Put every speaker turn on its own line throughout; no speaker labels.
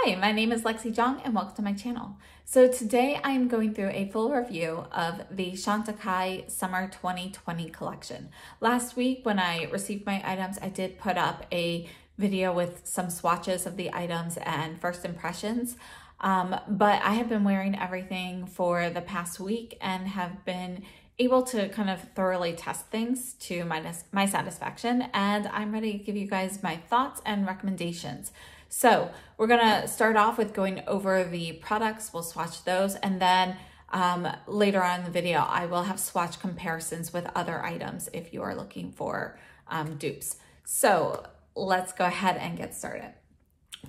Hi, my name is Lexi Zhang and welcome to my channel. So today I am going through a full review of the Chantecaille Summer 2020 collection. Last week when I received my items, I did put up a video with some swatches of the items and first impressions. But I have been wearing everything for the past week and have been able to kind of thoroughly test things to my satisfaction, and I'm ready to give you guys my thoughts and recommendations. So we're gonna start off with going over the products. We'll swatch those, and then later on in the video I will have swatch comparisons with other items if you are looking for dupes. So let's go ahead and get started.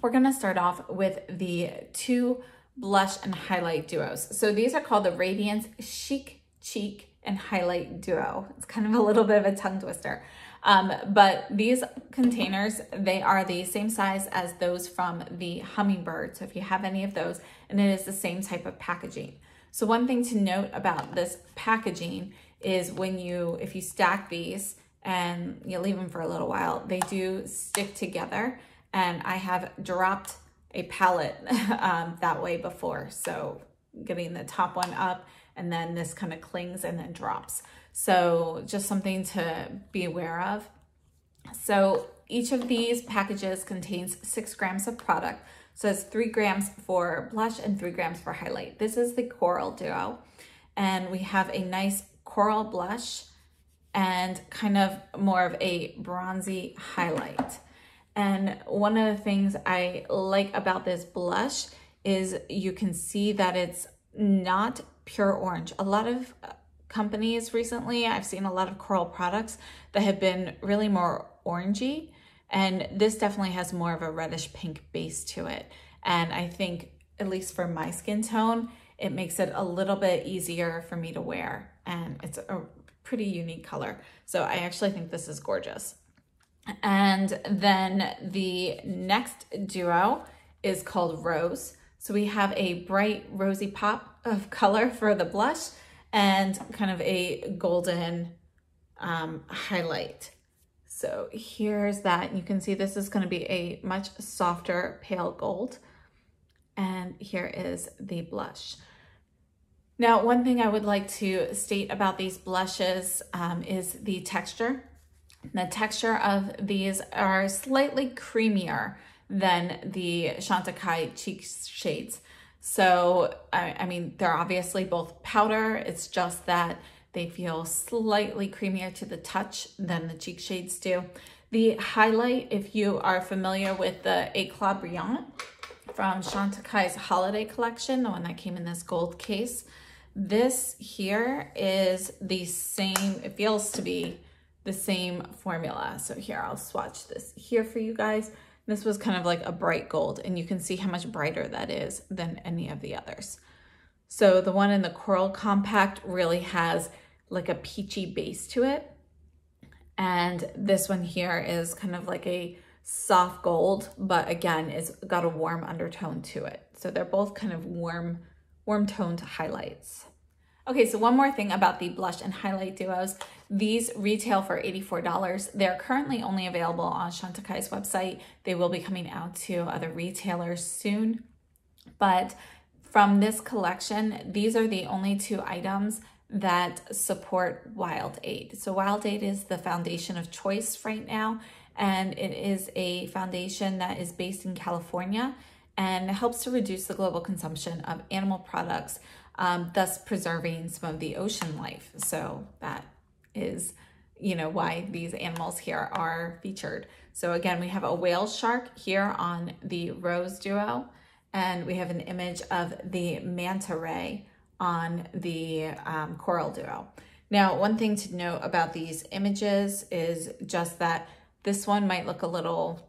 We're gonna start off with the two blush and highlight duos. So these are called the Radiance Chic, Cheek, and Highlight Duo. It's kind of a little bit of a tongue twister. But these containers, they are the same size as those from the Hummingbird. So if you have any of those, and it is the same type of packaging. So one thing to note about this packaging is if you stack these and you leave them for a little while, they do stick together. And I have dropped a palette that way before. So getting the top one up, and then this kind of clings and then drops. So just something to be aware of. So each of these packages contains 6 grams of product. So it's 3 grams for blush and 3 grams for highlight. This is the Coral Duo. And we have a nice coral blush and kind of more of a bronzy highlight. And one of the things I like about this blush is you can see that it's not pure orange. A lot of companies recently, I've seen a lot of coral products that have been really more orangey, and this definitely has more of a reddish pink base to it. And I think, at least for my skin tone, it makes it a little bit easier for me to wear, and it's a pretty unique color. So I actually think this is gorgeous. And then the next duo is called Rose. So we have a bright rosy pop of color for the blush and kind of a golden highlight. So here's that. You can see this is going to be a much softer pale gold. And here is the blush. Now, one thing I would like to state about these blushes is the texture. The texture of these are slightly creamier than the Chantecaille Cheek shades. So, I mean, they're obviously both powder. It's just that they feel slightly creamier to the touch than the cheek shades do. The highlight, if you are familiar with the Eclat Brillant from Chantecaille's holiday collection, the one that came in this gold case, this here is the same, it feels to be the same formula. So here, I'll swatch this here for you guys. This was kind of like a bright gold, and you can see how much brighter that is than any of the others. So the one in the Coral Compact really has like a peachy base to it. And this one here is kind of like a soft gold, but again, it's got a warm undertone to it. So they're both kind of warm toned highlights. Okay, so one more thing about the blush and highlight duos. These retail for $84. They're currently only available on Chantecaille's website. They will be coming out to other retailers soon. But from this collection, these are the only 2 items that support WildAid. So WildAid is the foundation of choice right now, and it is a foundation that is based in California and helps to reduce the global consumption of animal products, thus preserving some of the ocean life. So that is, why these animals here are featured. So again, we have a whale shark here on the Rose Duo, and we have an image of the manta ray on the Coral Duo. Now, one thing to note about these images is just that this one might look a little,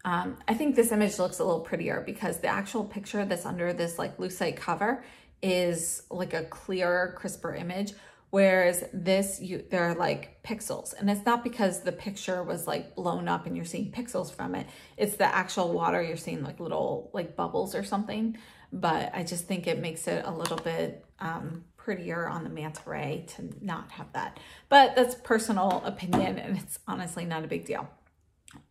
I think this image looks a little prettier because the actual picture that's under this like lucite cover is like a clearer, crisper image, whereas this, they're like pixels. And it's not because the picture was like blown up and you're seeing pixels from it. It's the actual water, you're seeing like little like bubbles or something. But I just think it makes it a little bit prettier on the manta ray to not have that. But that's personal opinion, and it's honestly not a big deal.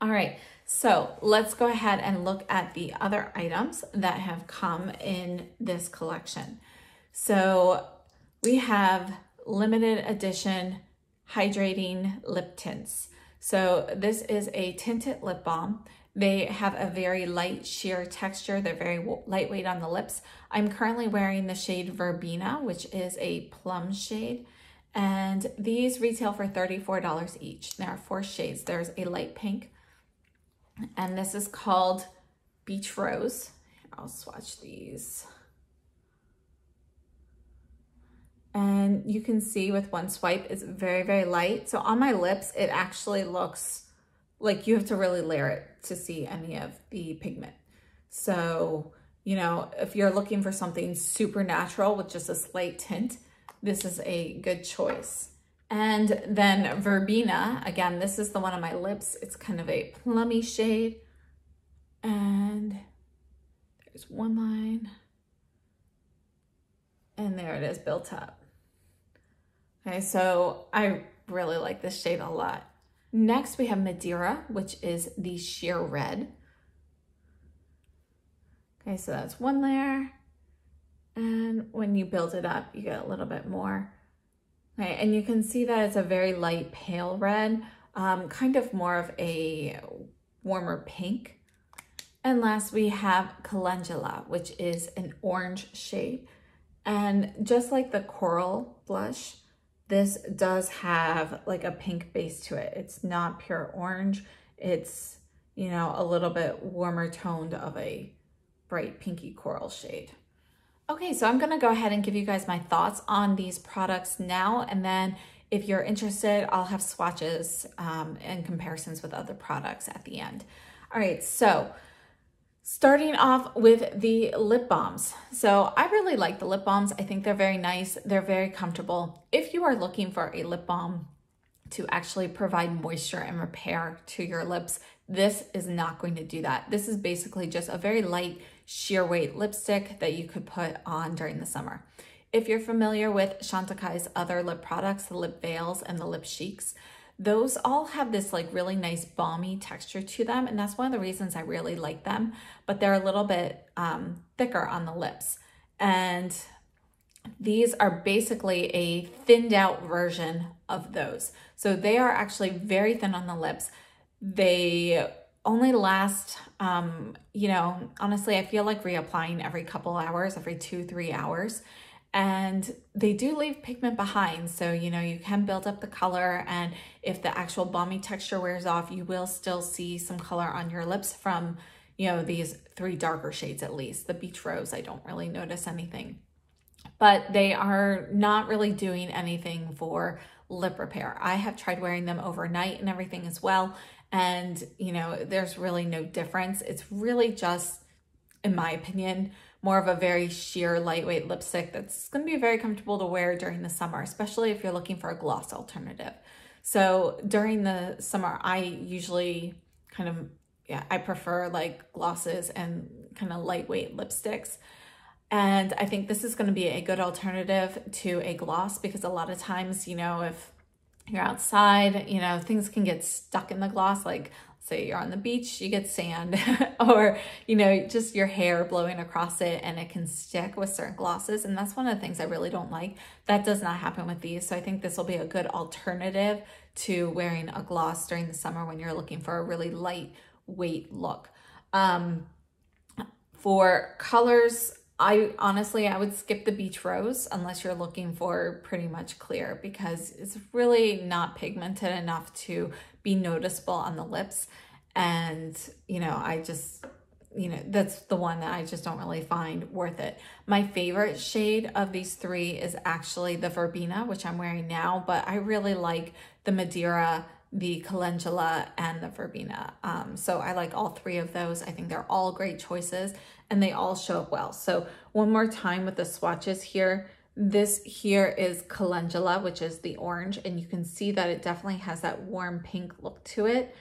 All right, So let's go ahead and look at the other items that have come in this collection. So we have limited edition hydrating lip tints. So this is a tinted lip balm. They have a very light sheer texture. They're very lightweight on the lips. I'm currently wearing the shade Verbena, which is a plum shade. And these retail for $34 each. There are 4 shades. There's a light pink, and this is called Beach Rose. I'll swatch these. And you can see with one swipe, it's very, very light. So on my lips, it actually looks like you have to really layer it to see any of the pigment. So, you know, if you're looking for something super natural with just a slight tint, this is a good choice. And then Verbena, again, this is the one on my lips. It's kind of a plummy shade. And there's one line. And there it is built up. Okay, so I really like this shade a lot. Next, we have Madeira, which is the sheer red. Okay, so that's one layer. And when you build it up, you get a little bit more. Okay, and you can see that it's a very light pale red, kind of more of a warmer pink. And last we have Calendula, which is an orange shade. And just like the coral blush, this does have like a pink base to it. It's not pure orange. It's, you know, a little bit warmer toned of a bright pinky coral shade. Okay, so I'm gonna go ahead and give you guys my thoughts on these products now, and then if you're interested, I'll have swatches and comparisons with other products at the end. All right, so starting off with the lip balms. So I really like the lip balms. I think they're very nice. They're very comfortable. If you are looking for a lip balm to actually provide moisture and repair to your lips, this is not going to do that. This is basically just a very light sheer weight lipstick that you could put on during the summer. If you're familiar with Chantecaille's other lip products, the lip veils and the lip Chics, those all have this like really nice balmy texture to them, and that's one of the reasons I really like them, but they're a little bit thicker on the lips. And these are basically a thinned out version of those. So they are actually very thin on the lips. They only last, you know, honestly, I feel like reapplying every couple hours, every 2-3 hours. And they do leave pigment behind. So, you know, you can build up the color, and if the actual balmy texture wears off, you will still see some color on your lips from, you know, these 3 darker shades at least. The Beach Rose, I don't really notice anything. But they are not really doing anything for lip repair. I have tried wearing them overnight and everything as well. And, you know, there's really no difference. It's really just, in my opinion, more of a very sheer lightweight lipstick that's going to be very comfortable to wear during the summer, especially if you're looking for a gloss alternative. So during the summer, I usually kind of, I prefer like glosses and kind of lightweight lipsticks. And I think this is going to be a good alternative to a gloss, because a lot of times, you know, if you're outside, you know, things can get stuck in the gloss. Like, say you're on the beach, you get sand or, you know, just your hair blowing across it, and it can stick with certain glosses. And that's one of the things I really don't like. That does not happen with these. So I think this will be a good alternative to wearing a gloss during the summer when you're looking for a really lightweight look. For colors, I would skip the Beach Rose unless you're looking for pretty much clear, because it's really not pigmented enough to be noticeable on the lips. And, you know, that's the one that I just don't really find worth it. My favorite shade of these 3 is actually the Verbena, which I'm wearing now, but I really like the Madeira, the Calendula, and the Verbena. So I like all 3 of those. I think they're all great choices, and they all show up well. So one more time with the swatches here. This here is Calendula, which is the orange, and you can see that it definitely has that warm pink look to it.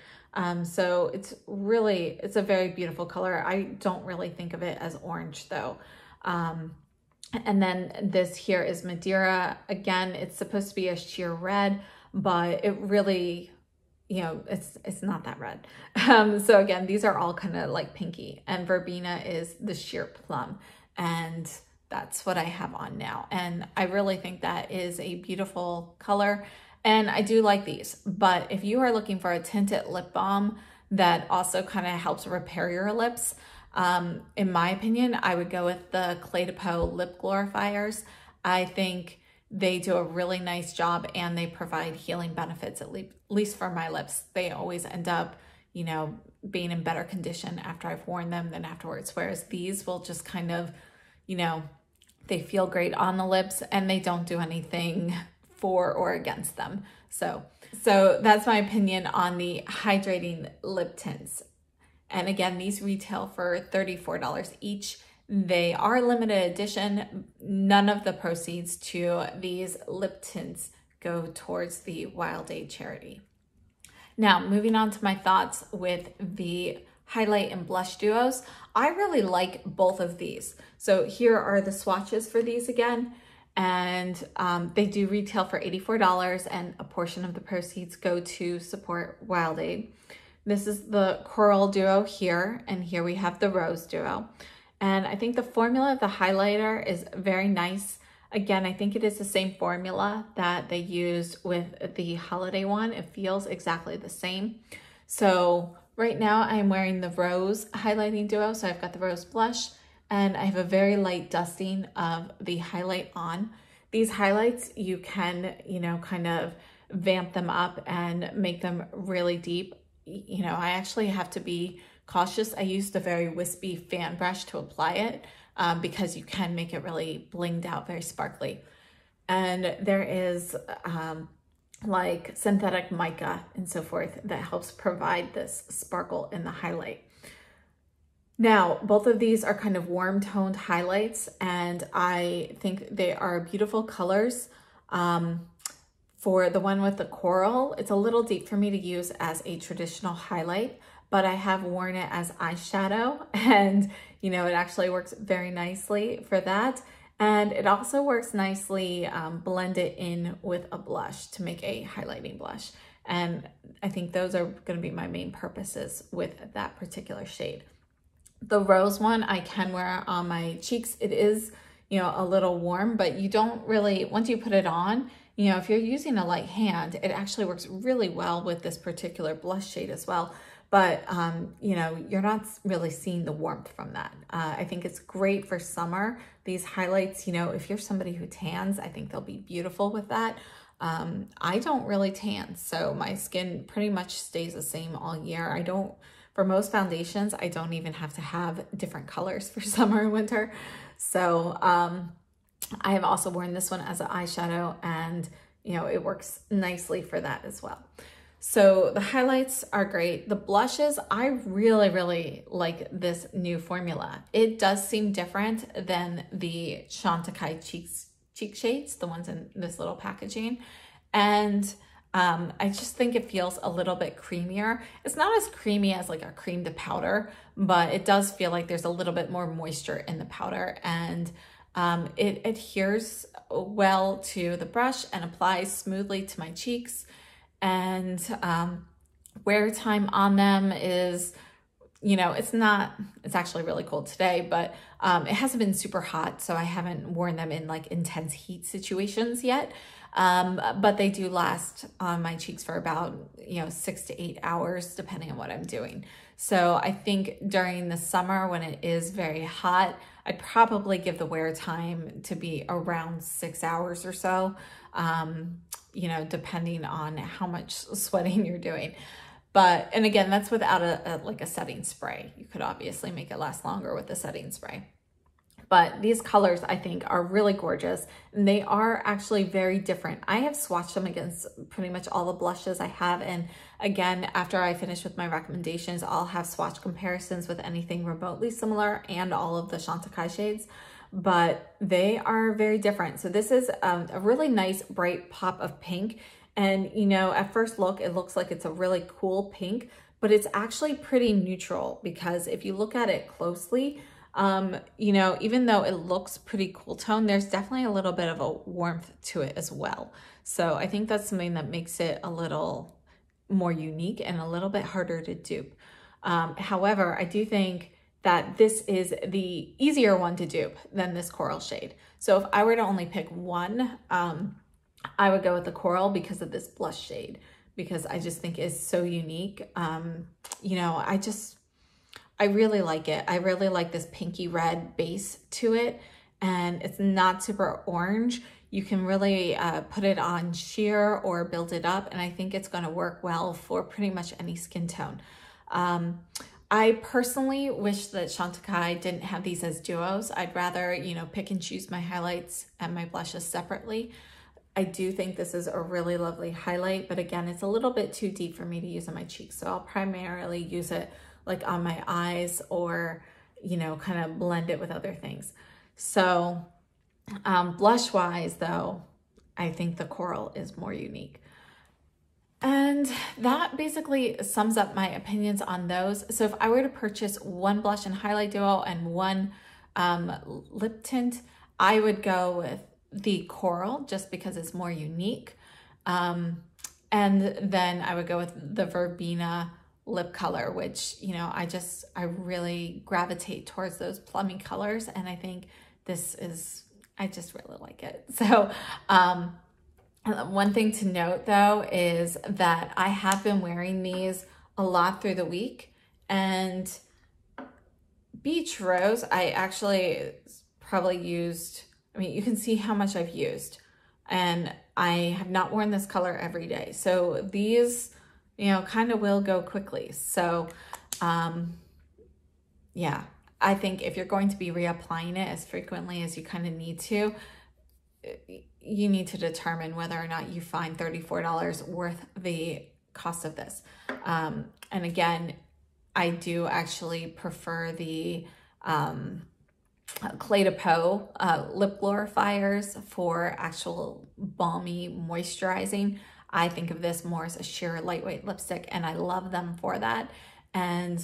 So it's a very beautiful color. I don't really think of it as orange though. And then this here is Madeira. Again, it's supposed to be a sheer red, but it really, you know, it's not that red. So again, these are all kind of like pinky, and Verbena is the sheer plum, and that's what I have on now. And I really think that is a beautiful color, and I do like these. But if you are looking for a tinted lip balm that also kind of helps repair your lips, in my opinion, I would go with the Clé de Peau lip glorifiers. I think they do a really nice job, and they provide healing benefits, at least for my lips. They always end up, you know, being in better condition after I've worn them than afterwards. Whereas these will just kind of, you know, they feel great on the lips and they don't do anything for or against them. So that's my opinion on the hydrating lip tints. And again, these retail for $34 each. They are limited edition. None of the proceeds to these lip tints go towards the WildAid charity. Now, moving on to my thoughts with the highlight and blush duos. I really like both of these. So here are the swatches for these again. And they do retail for $84, and a portion of the proceeds go to support WildAid. This is the Coral Duo here, and here we have the Rose Duo. And I think the formula of the highlighter is very nice. Again, I think it is the same formula that they use with the holiday one. It feels exactly the same. So right now I'm wearing the Rose highlighting duo. So I've got the Rose blush, and I have a very light dusting of the highlight on. These highlights, you can, you know, kind of vamp them up and make them really deep. You know, I actually have to be cautious. I used a very wispy fan brush to apply it because you can make it really blinged out, very sparkly. And there is like synthetic mica and so forth that helps provide this sparkle in the highlight. Now, both of these are kind of warm toned highlights, and I think they are beautiful colors. For the one with the coral, it's a little deep for me to use as a traditional highlight, but I have worn it as eyeshadow, and you know, it actually works very nicely for that. And it also works nicely blended in with a blush to make a highlighting blush. And I think those are going to be my main purposes with that particular shade. The rose one I can wear on my cheeks. It is, you know, a little warm, but you don't really, once you put it on, you know, if you're using a light hand, it actually works really well with this particular blush shade as well. But, you know, you're not really seeing the warmth from that. I think it's great for summer. These highlights, you know, if you're somebody who tans, I think they'll be beautiful with that. I don't really tan, so my skin pretty much stays the same all year. For most foundations, I don't even have to have different colors for summer and winter. So I have also worn this one as an eyeshadow, and, you know, it works nicely for that as well. So the highlights are great. The blushes, I really, really like this new formula. It does seem different than the Chantecaille cheek shades, the ones in this little packaging. And I just think it feels a little bit creamier. It's not as creamy as like a cream to powder, but it does feel like there's a little bit more moisture in the powder, and it adheres well to the brush and applies smoothly to my cheeks. And wear time on them is, you know, it's actually really cold today, but it hasn't been super hot, so I haven't worn them in like intense heat situations yet. But they do last on my cheeks for about, you know, 6 to 8 hours, depending on what I'm doing. So I think during the summer when it is very hot, I'd probably give the wear time to be around 6 hours or so. You know, depending on how much sweating you're doing. But, and again, that's without like a setting spray. You could obviously make it last longer with the setting spray. But these colors, I think, are really gorgeous, and they are actually very different. I have swatched them against pretty much all the blushes I have, and again, after I finish with my recommendations, I'll have swatch comparisons with anything remotely similar and all of the Chantecaille shades. But they are very different. So this is a really nice bright pop of pink. And, you know, at first look, it looks like it's a really cool pink, but it's actually pretty neutral, because if you look at it closely, you know, even though it looks pretty cool tone, there's definitely a little bit of a warmth to it as well. So I think that's something that makes it a little more unique and a little bit harder to dupe. However, I do think that this is the easier one to dupe than this coral shade. So if I were to only pick one, I would go with the coral because of this blush shade, because I just think it's so unique. You know, I really like it. I really like this pinky red base to it, and it's not super orange. You can really put it on sheer or build it up, and I think it's going to work well for pretty much any skin tone. I personally wish that Chantecaille didn't have these as duos. I'd rather, you know, pick and choose my highlights and my blushes separately. I do think this is a really lovely highlight, but again, it's a little bit too deep for me to use on my cheeks. So I'll primarily use it like on my eyes, or, you know, kind of blend it with other things. So blush wise though, I think the coral is more unique. And that basically sums up my opinions on those. So if I were to purchase one blush and highlight duo and one lip tint, I would go with the coral just because it's more unique. And then I would go with the Verbena lip color, which, you know, I really gravitate towards those plummy colors. And I think this is, I just really like it. So, one thing to note though is that I have been wearing these a lot through the week, and Beach Rose, I actually probably used, I mean, you can see how much I've used, and I have not worn this color every day. So these, you know, kind of will go quickly. So, yeah, I think if you're going to be reapplying it as frequently as you kind of need to, you need to determine whether or not you find $34 worth the cost of this. And again, I do actually prefer the Clé de Peau lip glorifiers for actual balmy moisturizing. I think of this more as a sheer lightweight lipstick, and I love them for that. And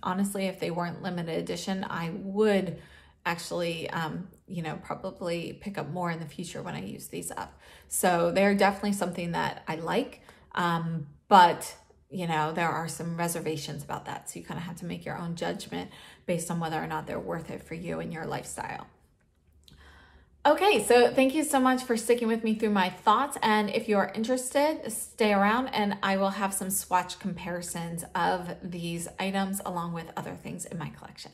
honestly, if they weren't limited edition, I would actually, you know, probably pick up more in the future when I use these up. So they're definitely something that I like, but you know, there are some reservations about that. So you kind of have to make your own judgment based on whether or not they're worth it for you and your lifestyle. Okay, so thank you so much for sticking with me through my thoughts. And if you are interested, stay around and I will have some swatch comparisons of these items along with other things in my collection.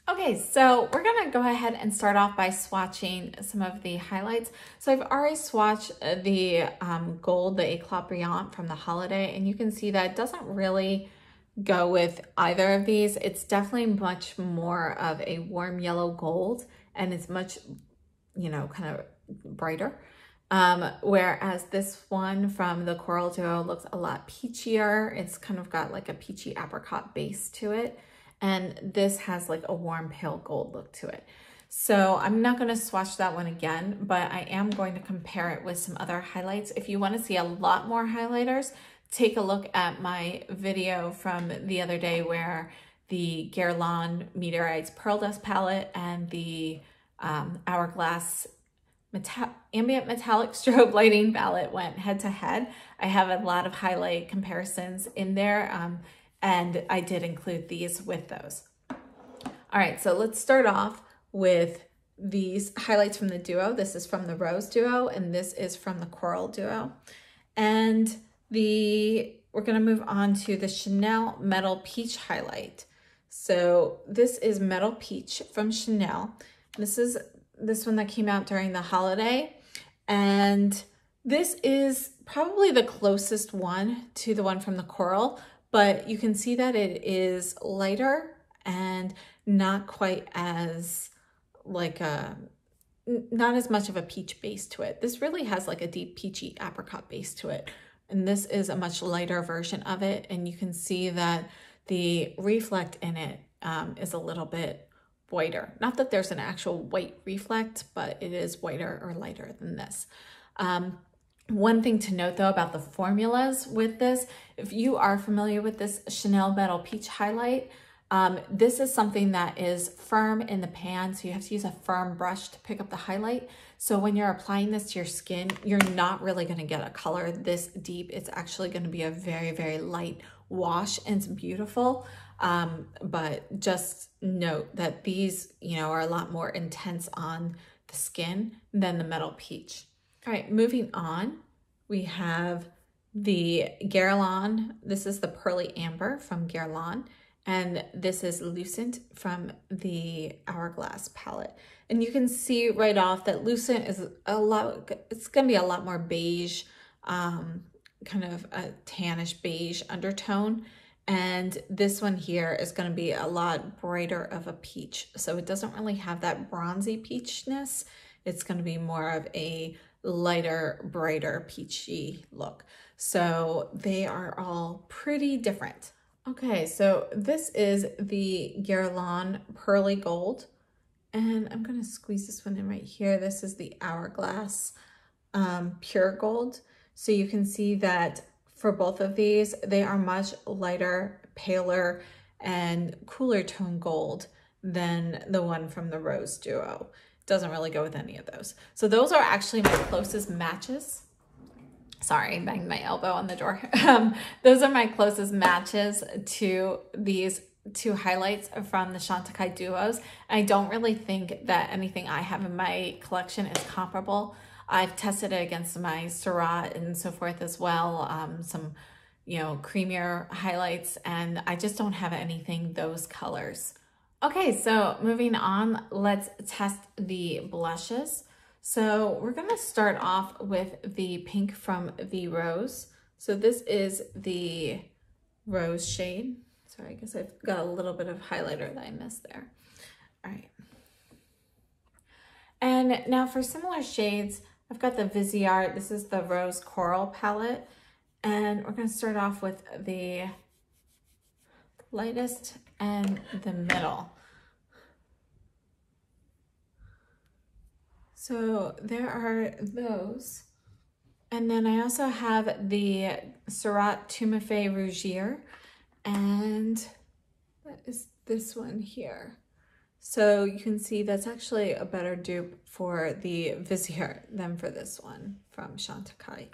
Okay, so we're gonna go ahead and start off by swatching some of the highlights. So I've already swatched the gold, the Éclat Brillant from the holiday, and you can see that it doesn't really go with either of these. It's definitely much more of a warm yellow gold, and it's much, you know, kind of brighter. Whereas this one from the Coral Duo looks a lot peachier. It's kind of got like a peachy apricot base to it. And this has like a warm pale gold look to it. So I'm not going to swatch that one again, but I am going to compare it with some other highlights. If you want to see a lot more highlighters, take a look at my video from the other day where the Guerlain Meteorites Pearl Dust palette and the Hourglass Ambient Metallic Strobe Lighting palette went head to head. I have a lot of highlight comparisons in there. And I did include these with those. All right, so let's start off with these highlights from the duo. This is from the Rose Duo, and this is from the Coral Duo. And we're gonna move on to the Chanel Metal Peach highlight. So this is Metal Peach from Chanel. This is this one that came out during the holiday. And this is probably the closest one to the one from the Coral, but you can see that it is lighter and not quite as like not as much of a peach base to it. This really has like a deep peachy apricot base to it. And this is a much lighter version of it. And you can see that the reflect in it is a little bit whiter. Not that there's an actual white reflect, but it is whiter or lighter than this. One thing to note though about the formulas with this, if you are familiar with this Chanel Metal Peach highlight, This is something that is firm in the pan, so you have to use a firm brush to pick up the highlight. So when you're applying this to your skin, you're not really going to get a color this deep. It's actually going to be a very, very light wash, and it's beautiful. But just note that these, are a lot more intense on the skin than the Metal Peach. All right, moving on, we have the Guerlain. This is the Pearly Amber from Guerlain. And this is Lucent from the Hourglass palette. And you can see right off that Lucent is it's going to be a lot more beige, kind of a tannish beige undertone. And this one here is going to be a lot brighter of a peach. So it doesn't really have that bronzy peachness. It's going to be more of a lighter, brighter, peachy look. So they are all pretty different. Okay, so this is the Guerlain Pearly Gold, and I'm going to squeeze this one in right here. This is the Hourglass Pure Gold. So you can see that for both of these, they are much lighter, paler, and cooler tone gold than the one from the Rose Duo. Doesn't really go with any of those. So those are actually my closest matches. Sorry, I banged my elbow on the door. Those are my closest matches to these two highlights from the Chantecaille duos. I don't really think that anything I have in my collection is comparable. I've tested it against my Syrah and so forth as well, some, creamier highlights, and I just don't have anything those colors. Okay, so moving on, let's test the blushes. So we're going to start off with the pink from the Rose. So this is the Rose shade. Sorry, I guess I've got a little bit of highlighter that I missed there. All right. And now for similar shades, I've got the Viseart. This is the Rose Coral palette. And we're going to start off with the lightest and the middle. So there are those. And then I also have the Syrah Tumefae Rougier, and that is this one here. So you can see that's actually a better dupe for the Viseart than for this one from Chantecaille.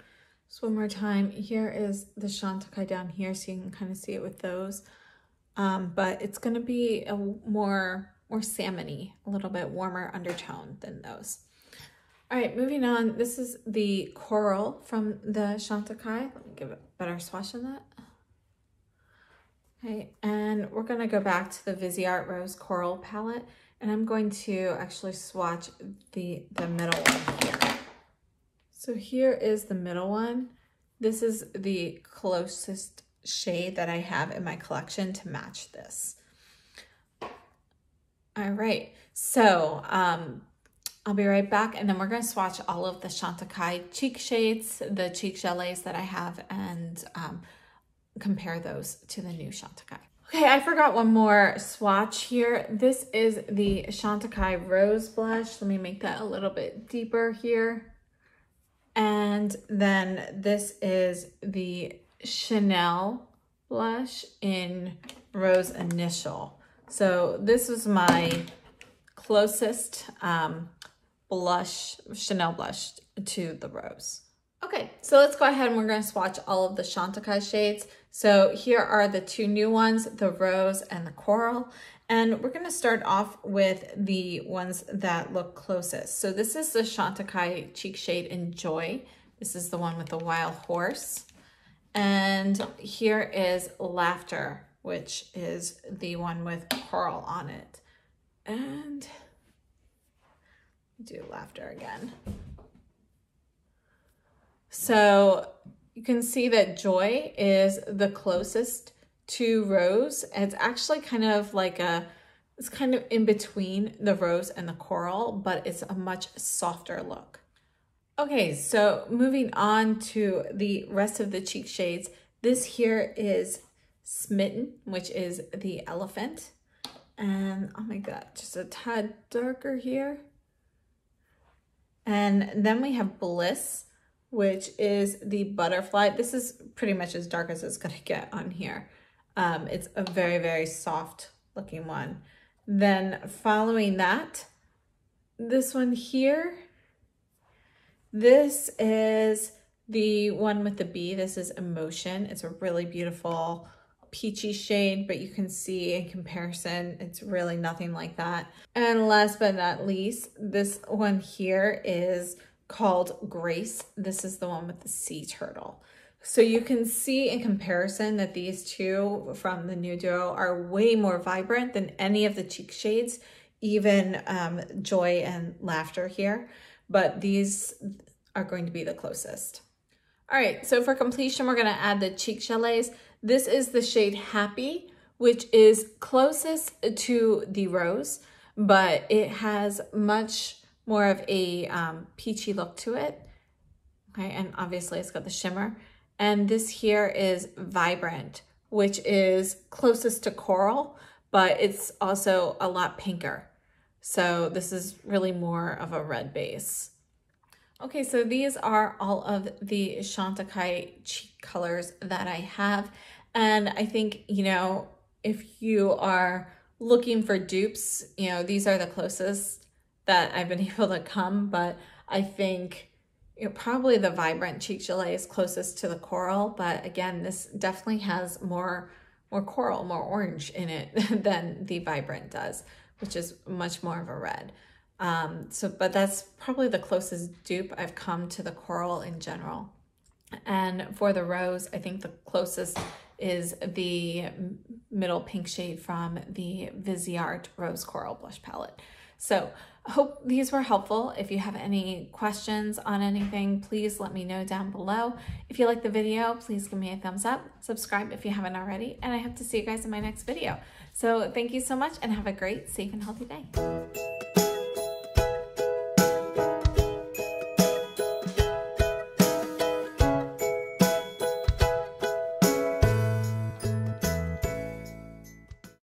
So one more time, here is the Chantecaille down here, so you can kind of see it with those. But it's going to be a more salmon-y, a little bit warmer undertone than those. All right, moving on. This is the Coral from the Chantecaille. Let me give it a better swatch on that. Okay, and we're going to go back to the Viseart Rose Coral palette, and I'm going to actually swatch the middle one here. So here is the middle one. This is the closest shade that I have in my collection to match this. All right, so I'll be right back, and then we're going to swatch all of the Chantecaille cheek shades, the cheek gelées that I have, and compare those to the new Chantecaille. Okay, I forgot one more swatch here. This is the Chantecaille Rose Blush. Let me make that a little bit deeper here. And then this is the Chanel blush in Rose Initial. So this was my closest blush, Chanel blush to the Rose. Okay, so let's go ahead and we're going to swatch all of the Chantecaille shades. So here are the two new ones, the Rose and the Coral. And we're going to start off with the ones that look closest. So this is the Chantecaille cheek shade Enjoy. This is the one with the wild horse. And here is Laughter, which is the one with coral on it. And do Laughter again. So you can see that Joy is the closest to Rose. It's actually kind of like it's kind of in between the Rose and the Coral, but it's a much softer look. Okay, so moving on to the rest of the cheek shades. This here is Smitten, which is the Elephant. And oh my God, just a tad darker here. And then we have Bliss, which is the Butterfly. This is pretty much as dark as it's gonna get on here. It's a very, very soft looking one. Then following that, this one here, this is the one with the bee. This is Emotion. It's a really beautiful peachy shade, but you can see in comparison, it's really nothing like that. And last but not least, this one here is called Grace. This is the one with the sea turtle. So you can see in comparison that these two from the new duo are way more vibrant than any of the cheek shades, even Joy and Laughter here, but these are going to be the closest. All right, so for completion, we're gonna add the cheek chalets. This is the shade Happy, which is closest to the Rose, but it has much more of a peachy look to it. Okay, and obviously it's got the shimmer. And this here is Vibrant, which is closest to Coral, but it's also a lot pinker. So this is really more of a red base. Okay, so these are all of the Chantecaille cheek colors that I have. And I think, you know, if you are looking for dupes, you know, these are the closest that I've been able to come, but I think probably the Vibrant Cheek Gelée is closest to the Coral, but again, this definitely has more coral, more orange in it than the Vibrant does, which is much more of a red. But that's probably the closest dupe I've come to the Coral in general. And for the Rose, I think the closest is the middle pink shade from the Viseart Rose Coral Blush Palette. So I hope these were helpful. If you have any questions on anything, please let me know down below. If you like the video, please give me a thumbs up, subscribe if you haven't already, and I hope to see you guys in my next video. So thank you so much and have a great, safe, and healthy day.